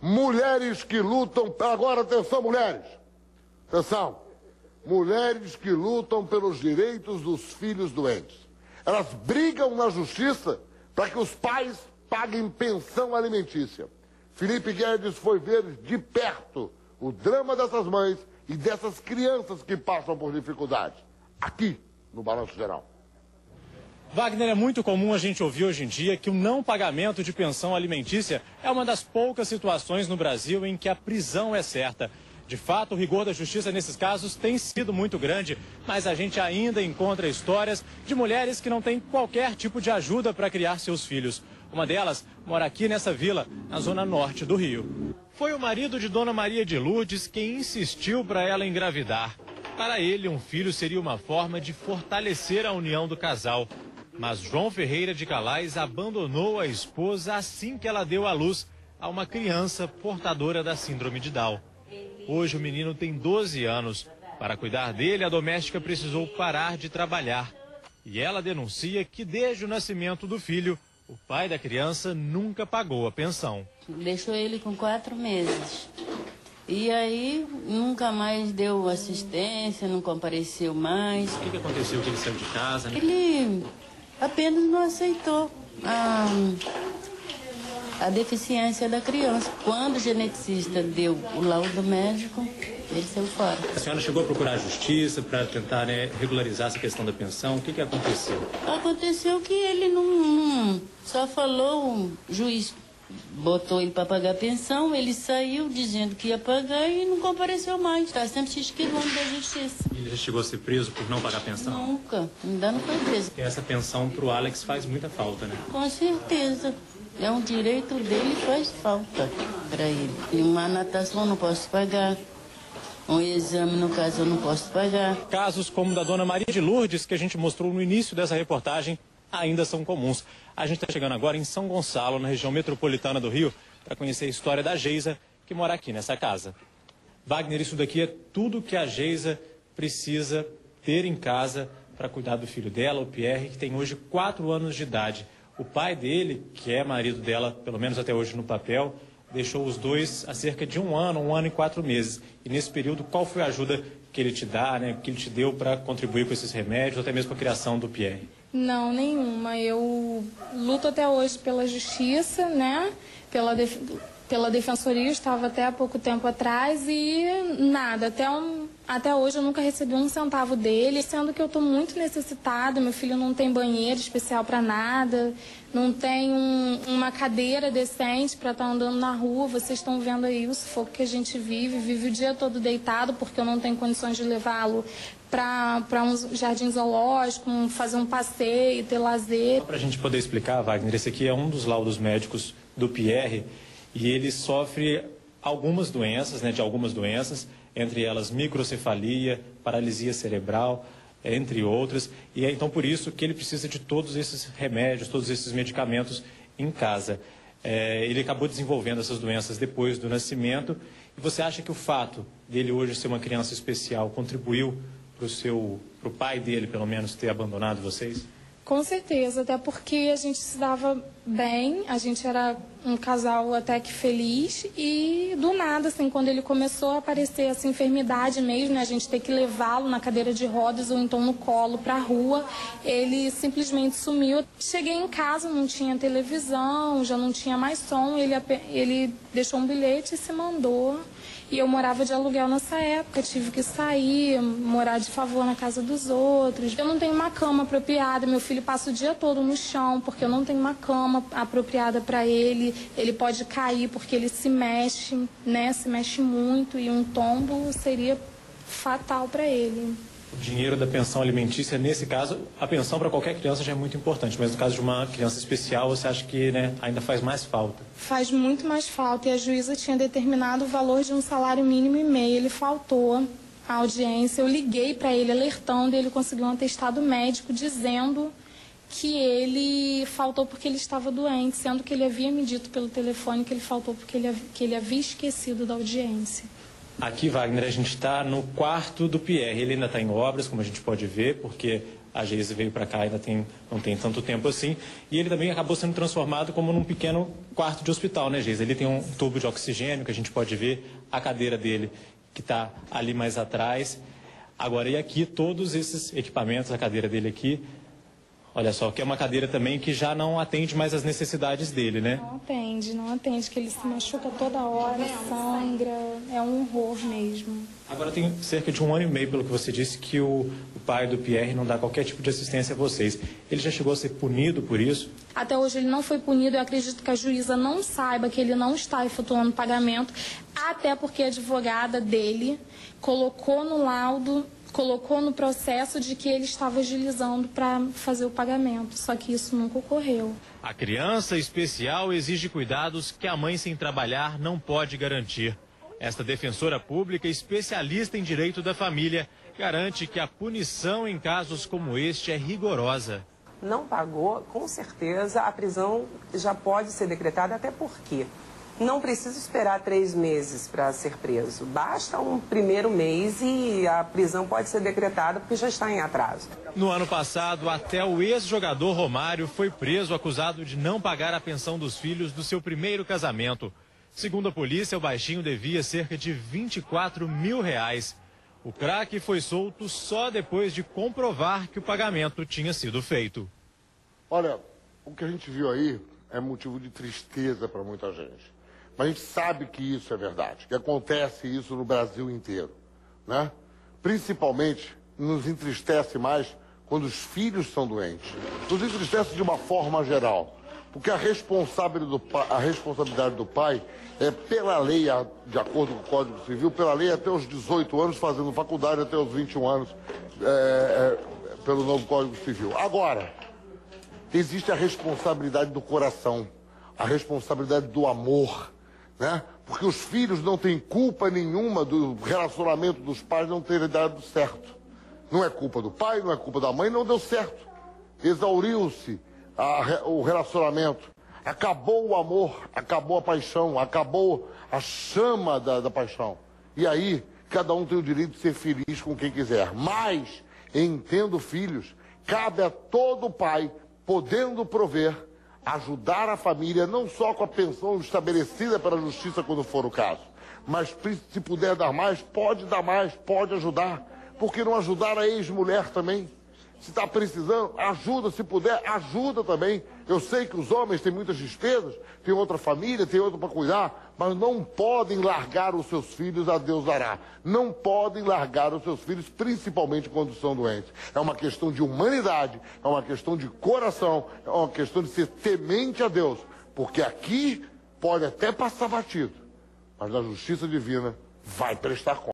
mulheres que lutam... Agora, atenção, mulheres. Atenção. Mulheres que lutam pelos direitos dos filhos doentes. Elas brigam na justiça para que os pais paguem pensão alimentícia. Felipe Guedes foi ver de perto o drama dessas mães e dessas crianças que passam por dificuldades, aqui no Balanço Geral. Wagner, é muito comum a gente ouvir hoje em dia que o não pagamento de pensão alimentícia é uma das poucas situações no Brasil em que a prisão é certa. De fato, o rigor da justiça nesses casos tem sido muito grande, mas a gente ainda encontra histórias de mulheres que não têm qualquer tipo de ajuda para criar seus filhos. Uma delas mora aqui nessa vila, na zona norte do Rio. Foi o marido de Dona Maria de Lourdes quem insistiu para ela engravidar. Para ele, um filho seria uma forma de fortalecer a união do casal. Mas João Ferreira de Calais abandonou a esposa assim que ela deu à luz a uma criança portadora da síndrome de Down. Hoje o menino tem 12 anos. Para cuidar dele, a doméstica precisou parar de trabalhar. E ela denuncia que desde o nascimento do filho, o pai da criança nunca pagou a pensão. Deixou ele com 4 meses. E aí nunca mais deu assistência, não compareceu mais. O que aconteceu? Que ele saiu de casa? Né? Ele apenas não aceitou a deficiência da criança. Quando o geneticista deu o laudo médico, ele saiu fora. A senhora chegou a procurar a justiça para tentar regularizar essa questão da pensão? O que aconteceu? Aconteceu que ele não só falou, o juiz botou ele para pagar a pensão, ele saiu dizendo que ia pagar e não compareceu mais. Está sempre se esquivando da justiça. Ele já chegou a ser preso por não pagar a pensão? Nunca, ainda não foi preso. E essa pensão para o Alex faz muita falta, né? Com certeza. É um direito dele e faz falta para ele. E uma natação eu não posso pagar. Um exame, no caso, eu não posso pagar. Casos como o da Dona Maria de Lourdes, que a gente mostrou no início dessa reportagem, ainda são comuns. A gente está chegando agora em São Gonçalo, na região metropolitana do Rio, para conhecer a história da Geisa, que mora aqui nessa casa. Wagner, isso daqui é tudo que a Geisa precisa ter em casa para cuidar do filho dela, o Pierre, que tem hoje 4 anos de idade. O pai dele, que é marido dela, pelo menos até hoje no papel, deixou os dois há cerca de 1 ano e 4 meses. E nesse período, qual foi a ajuda que ele te dá, né, que ele te deu para contribuir com esses remédios, até mesmo com a criação do Pierre? Não, nenhuma. Eu luto até hoje pela justiça, né? Pela defensoria, estava até há pouco tempo atrás e nada. Até hoje eu nunca recebi 1 centavo dele, sendo que eu estou muito necessitada. Meu filho não tem banheiro especial para nada, não tem uma cadeira decente para estar andando na rua. Vocês estão vendo aí o sufoco que a gente vive o dia todo deitado porque eu não tenho condições de levá-lo para um jardim zoológico, fazer um passeio, ter lazer. Para a gente poder explicar, Wagner, esse aqui é um dos laudos médicos do Pierre e ele sofre algumas doenças, né, de algumas doenças, entre elas microcefalia, paralisia cerebral, entre outras. E é então por isso que ele precisa de todos esses remédios, todos esses medicamentos em casa. Ele acabou desenvolvendo essas doenças depois do nascimento. E você acha que o fato dele hoje ser uma criança especial contribuiu para o pai dele, pelo menos, ter abandonado vocês? Com certeza, até porque a gente se dava bem, a gente era um casal até que feliz e do nada, assim, quando ele começou a aparecer essa enfermidade mesmo, né, a gente ter que levá-lo na cadeira de rodas ou então no colo para a rua, ele simplesmente sumiu. Cheguei em casa, não tinha televisão, já não tinha mais som, ele deixou um bilhete e se mandou. E eu morava de aluguel nessa época, tive que sair, morar de favor na casa dos outros. Eu não tenho uma cama apropriada, meu filho passa o dia todo no chão, porque eu não tenho uma cama apropriada para ele. Ele pode cair porque ele se mexe, né? Se mexe muito e um tombo seria fatal para ele. O dinheiro da pensão alimentícia, nesse caso, a pensão para qualquer criança já é muito importante, mas no caso de uma criança especial, você acha que, né, ainda faz mais falta? Faz muito mais falta e a juíza tinha determinado o valor de um salário mínimo e meio, ele faltou à audiência, eu liguei para ele alertando e ele conseguiu um atestado médico dizendo que ele faltou porque ele estava doente, sendo que ele havia me dito pelo telefone que ele faltou porque ele havia esquecido da audiência. Aqui, Wagner, a gente está no quarto do Pierre. Ele ainda está em obras, como a gente pode ver, porque A Geise veio para cá, não tem tanto tempo assim. E ele também acabou sendo transformado como num pequeno quarto de hospital, né, Geise? Ele tem um tubo de oxigênio que a gente pode ver, a cadeira dele que está ali mais atrás. Agora, e aqui todos esses equipamentos, a cadeira dele aqui, olha só, que é uma cadeira também que já não atende mais as necessidades dele, né? Não atende, que ele se machuca toda hora, sangra, é um horror mesmo. Agora tem cerca de 1 ano e meio, pelo que você disse, que o pai do Pierre não dá qualquer tipo de assistência a vocês. Ele já chegou a ser punido por isso? Até hoje ele não foi punido, eu acredito que a juíza não saiba que ele não está efetuando pagamento, até porque a advogada dele colocou no laudo, colocou no processo de que ele estava agilizando para fazer o pagamento, só que isso nunca ocorreu. A criança especial exige cuidados que a mãe sem trabalhar não pode garantir. Esta defensora pública, especialista em direito da família, garante que a punição em casos como este é rigorosa. Não pagou, com certeza a prisão já pode ser decretada, até porque não precisa esperar 3 meses para ser preso. Basta um primeiro mês e a prisão pode ser decretada porque já está em atraso. No ano passado, até o ex-jogador Romário foi preso acusado de não pagar a pensão dos filhos do seu primeiro casamento. Segundo a polícia, o baixinho devia cerca de R$24 mil. O craque foi solto só depois de comprovar que o pagamento tinha sido feito. Olha, o que a gente viu aí é motivo de tristeza para muita gente. Mas a gente sabe que isso é verdade, que acontece isso no Brasil inteiro, né? Principalmente, nos entristece mais quando os filhos são doentes. Nos entristece de uma forma geral, porque a responsabilidade do pai é pela lei, de acordo com o Código Civil, pela lei até os 18 anos, fazendo faculdade até os 21 anos, pelo novo Código Civil. Agora, existe a responsabilidade do coração, a responsabilidade do amor, né? Porque os filhos não têm culpa nenhuma do relacionamento dos pais não terem dado certo. Não é culpa do pai, não é culpa da mãe, não deu certo. Exauriu-se o relacionamento. Acabou o amor, acabou a paixão, acabou a chama da paixão. E aí, cada um tem o direito de ser feliz com quem quiser. Mas, em tendo filhos, cabe a todo pai, podendo prover, ajudar a família, não só com a pensão estabelecida pela justiça quando for o caso, mas se puder dar mais, pode ajudar. Por que não ajudar a ex-mulher também? Se está precisando, ajuda, se puder, ajuda também. Eu sei que os homens têm muitas despesas, têm outra família, têm outra para cuidar, mas não podem largar os seus filhos a Deus dará. Não podem largar os seus filhos, principalmente quando são doentes. É uma questão de humanidade, é uma questão de coração, é uma questão de ser temente a Deus. Porque aqui pode até passar batido, mas na justiça divina vai prestar conta.